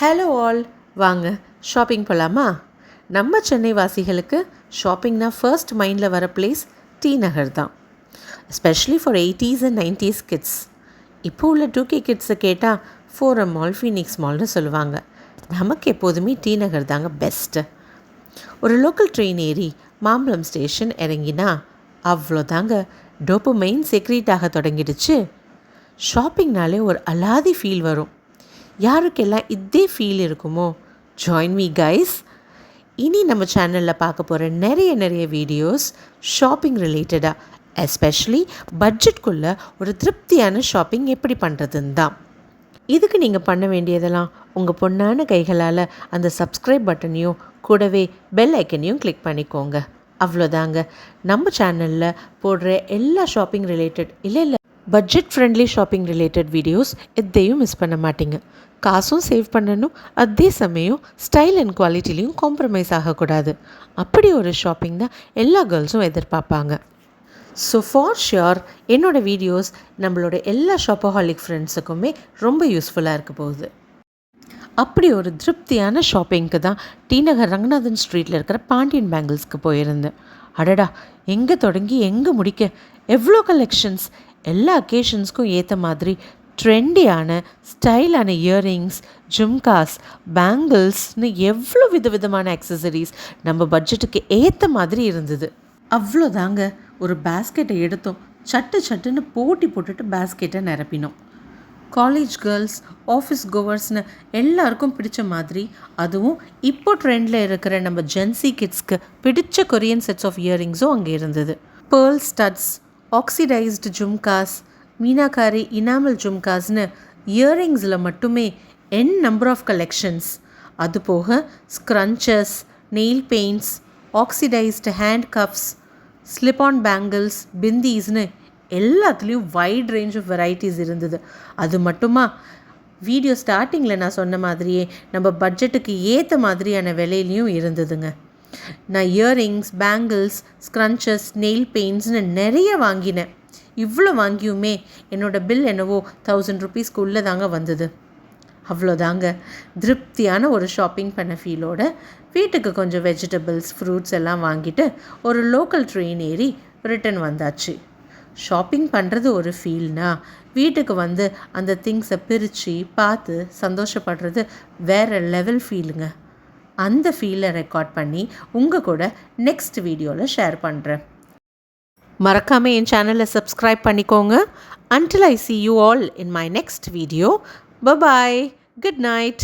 Hello all, வாங்க shopping போகலாமா? நம்ம சென்னை வாசிகளுக்கு ஷாப்பிங்னா ஃபர்ஸ்ட் மைண்டில் வர பிளேஸ் டி நகர் தான். Especially for 80s and 90s kids. இப்போ உள்ள 2K கிட்ஸை கேட்டால் ஃபோரம் மால், ஃபீனிக்ஸ் மால்னு சொல்லுவாங்க. நமக்கு எப்போதுமே டி நகர் தாங்க பெஸ்ட்டு. ஒரு லோக்கல் ட்ரெயின் ஏறி மாம்பலம் ஸ்டேஷன் இறங்கினா அவ்வளோதாங்க, டோப்பமைன் செக்ரீட் ஆக தொடங்கிடுச்சு. ஷாப்பிங்னாலே ஒரு அலாதி ஃபீல் வரும். யாருக்கெல்லாம் இதே ஃபீல் இருக்குமோ, ஜாயின் மீ கைஸ். இனி நம்ம சேனலில் பார்க்க போகிற நிறைய வீடியோஸ் ஷாப்பிங் ரிலேட்டடாக, எஸ்பெஷலி பட்ஜெட்குள்ளே ஒரு திருப்தியான ஷாப்பிங் எப்படி பண்ணுறதுன்னு தான். இதுக்கு நீங்கள் பண்ண வேண்டியதெல்லாம் உங்கள் பொண்ணான கைகளால் அந்த சப்ஸ்கிரைப் பட்டனையும் கூடவே பெல் ஐக்கனையும் கிளிக் பண்ணிக்கோங்க. அவ்வளோதாங்க. நம்ம சேனலில் போடுற எல்லா ஷாப்பிங் ரிலேட்டட் இல்லை budget friendly shopping related videos எதையும் மிஸ் பண்ண மாட்டீங்க. காசும் சேவ் பண்ணணும், அதே சமயம் ஸ்டைல் அண்ட் குவாலிட்டிலையும் காம்ப்ரமைஸ் ஆகக்கூடாது. அப்படி ஒரு ஷாப்பிங் தான் எல்லா கேர்ள்ஸும் எதிர்பார்ப்பாங்க. ஸோ ஃபார் ஷியோர் என்னோடய வீடியோஸ் நம்மளோட எல்லா ஷாப்போஹாலிக் ஃப்ரெண்ட்ஸுக்குமே ரொம்ப யூஸ்ஃபுல்லாக இருக்க போகுது. அப்படி ஒரு திருப்தியான ஷாப்பிங்க்கு தான் டி நகர் ரங்கநாதன் ஸ்ட்ரீட்டில் இருக்கிற பாண்டியன் பேங்கிள்ஸ்க்கு போயிருந்தேன். அடடா, எங்கே தொடங்கி எங்கே முடிக்க எவ்வளோ கலெக்ஷன்ஸ்! எல்லா அக்கேஷன்ஸ்க்கும் ஏற்ற மாதிரி ட்ரெண்டியான ஸ்டைலான இயரிங்ஸ், ஜும்காஸ், பேங்கிள்ஸ்னு எவ்வளோ விதவிதமான அக்சசரிஸ் நம்ம பட்ஜெட்டுக்கு ஏற்ற மாதிரி இருந்தது. அவ்வளோதாங்க, ஒரு பேஸ்கெட்டை எடுத்தோம், சட்டுன்னு போட்டி போட்டுட்டு பேஸ்கெட்டை நிரப்பினோம். காலேஜ் கேர்ள்ஸ், ஆஃபீஸ் கோவர்ஸ்னு எல்லாருக்கும் பிடிச்ச மாதிரி, அதுவும் இப்போ ட்ரெண்டில் இருக்கிற நம்ம ஜென்சி கிட்ஸ்க்கு பிடிச்ச கொரியன் செட்ஸ் ஆஃப் இயரிங்ஸும் அங்கே இருந்தது. Pearl studs, oxidised jhumkas, meenakari enamel ஜும்காஸ்னு இயரிங்ஸில் மட்டுமே நம்பர் ஆஃப் கலெக்ஷன்ஸ். அதுபோக scrunchies, nail paints, oxidised hand cuffs, slip-on bangles, பிந்தீஸ்னு எல்லாத்துலேயும் வைட் ரேஞ்ச் ஆஃப் வெரைட்டிஸ் இருந்தது. அது மட்டுமா, வீடியோ ஸ்டார்டிங்கில் நான் சொன்ன மாதிரியே நம்ம பட்ஜெட்டுக்கு ஏற்ற மாதிரியான விலையிலையும் இருந்ததுங்க. நான் இயரிங்ஸ், பேங்கிள்ஸ், ஸ்க்ரன்ச்சஸ், நெயில் பெயிண்ட்ஸ்னு நிறைய வாங்கினேன். இவ்வளோ வாங்கியுமே என்னோடய பில் என்னவோ 1000 rupeesக்கு உள்ளே தாங்க வந்தது. அவ்வளோதாங்க, திருப்தியான ஒரு ஷாப்பிங் பண்ண ஃபீலோட வீட்டுக்கு கொஞ்சம் வெஜிடபிள்ஸ், ஃப்ரூட்ஸ் எல்லாம் வாங்கிட்டு ஒரு லோக்கல் ட்ரெயின் ஏறி ரிட்டன் வந்தாச்சு. ஷாப்பிங் பண்ணுறது ஒரு ஃபீல்னா, வீட்டுக்கு வந்து அந்த திங்ஸை பிரித்து பார்த்து சந்தோஷப்படுறது வேறு லெவல் ஃபீலுங்க. அந்த ஃபீலை ரெக்கார்ட் பண்ணி உங்கள் கூட நெக்ஸ்ட் வீடியோவில் ஷேர் பண்ணுறேன். மறக்காமல் என் சேனலை சப்ஸ்கிரைப் பண்ணிக்கோங்க. Until I see you all in my next video. Bye-bye. Good night.